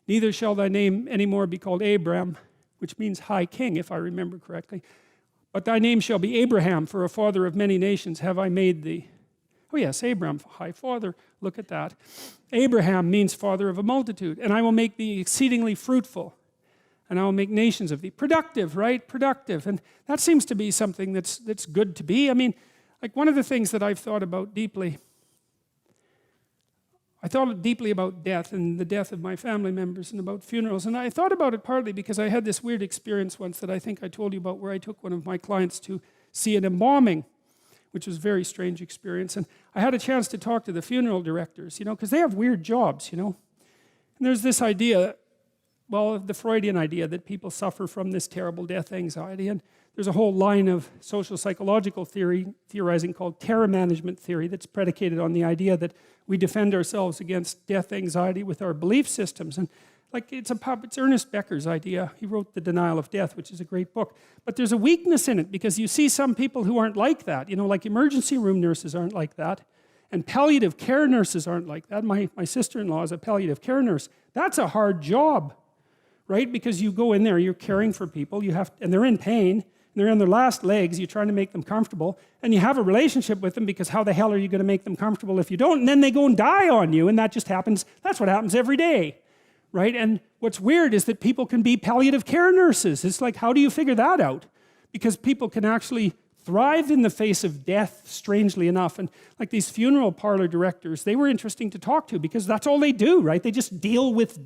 Neither shall thy name anymore be called Abram, which means high king, if I remember correctly. But thy name shall be Abraham, for a father of many nations have I made thee. Oh yes, Abram, high father, look at that. Abraham means father of a multitude. And I will make thee exceedingly fruitful. And I will make nations of thee. Productive, right? Productive. And that seems to be something that's good to be. I mean, like one of the things that I've thought about deeply, I thought deeply about death and the death of my family members and about funerals. And I thought about it partly because I had this weird experience once that I think I told you about, where I took one of my clients to see an embalming, which was a very strange experience. And I had a chance to talk to the funeral directors, because they have weird jobs, And there's this idea, well, the Freudian idea that people suffer from this terrible death anxiety. And there's a whole line of social psychological theorizing called terror management theory that's predicated on the idea that we defend ourselves against death anxiety with our belief systems. And like it's Ernest Becker's idea. He wrote The Denial of Death, which is a great book. But there's a weakness in it because you see some people who aren't like that. Like emergency room nurses aren't like that. And palliative care nurses aren't like that. My sister-in-law is a palliative care nurse. That's a hard job, right? Because you go in there, you're caring for people, and they're in pain, and they're on their last legs, you're trying to make them comfortable, and you have a relationship with them because how the hell are you going to make them comfortable if you don't? And then they go and die on you, and that just happens. That's what happens every day, right? And what's weird is that people can be palliative care nurses. It's like, how do you figure that out? Because people can actually thrive in the face of death, strangely enough. And like these funeral parlor directors, they were interesting to talk to because that's all they do, right? They just deal with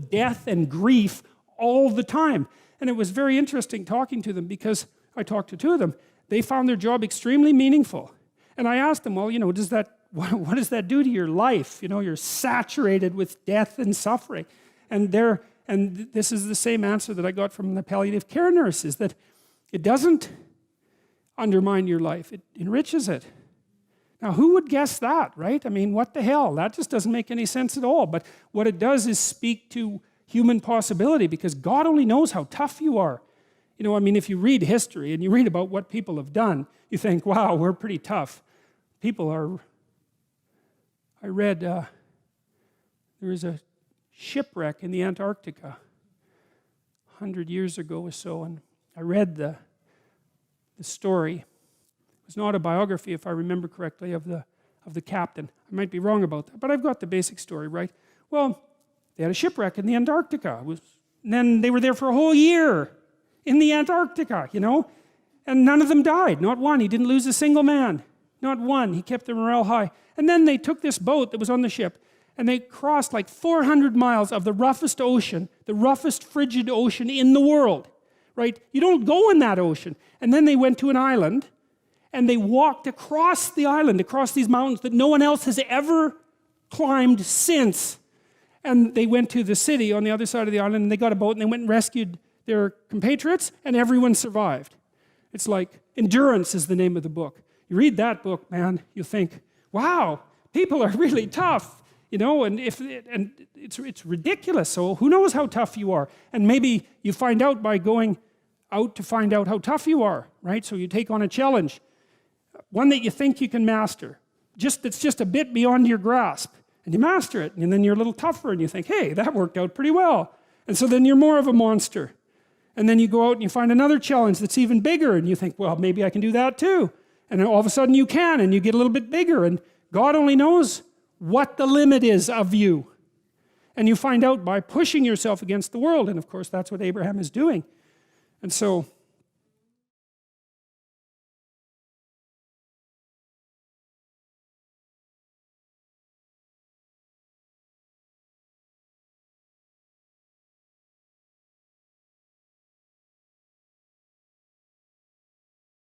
death and grief all the time. And it was very interesting talking to them because I talked to two of them. They found their job extremely meaningful. And I asked them, well, what does that do to your life? You're saturated with death and suffering. And this is the same answer that I got from the palliative care nurses, that it doesn't undermine your life, it enriches it. Now, who would guess that, right? I mean, what the hell? That just doesn't make any sense at all. But what it does is speak to human possibility, because God only knows how tough you are. If you read history and you read about what people have done, you think, wow, we're pretty tough. People are... I read there was a shipwreck in the Antarctica 100 years ago or so, and I read the story. It was not a biography, if I remember correctly, of the captain. I might be wrong about that, but I've got the basic story right. Well, they had a shipwreck in the Antarctica. And then they were there for a whole year in the Antarctica, and none of them died. Not one. He didn't lose a single man. Not one. He kept their morale high. And then they took this boat that was on the ship, and they crossed like 400 miles of the roughest ocean, the roughest frigid ocean in the world, right? You don't go in that ocean. And then they went to an island, and they walked across the island, across these mountains that no one else has ever climbed since. And they went to the city on the other side of the island, and they got a boat, and they went and rescued their compatriots, and everyone survived. It's like, Endurance is the name of the book. You read that book, man, you think, wow, people are really tough, and it's ridiculous. So who knows how tough you are? And maybe you find out by going out to find out how tough you are, right? So you take on a challenge, one that you think you can master, that's just a bit beyond your grasp, and you master it, and then you're a little tougher, and you think, hey, that worked out pretty well. And so then you're more of a monster. And then you go out and you find another challenge that's even bigger, and you think, well, maybe I can do that too. And then all of a sudden you can, and you get a little bit bigger, and God only knows what the limit is of you. And you find out by pushing yourself against the world, and of course that's what Abraham is doing. And so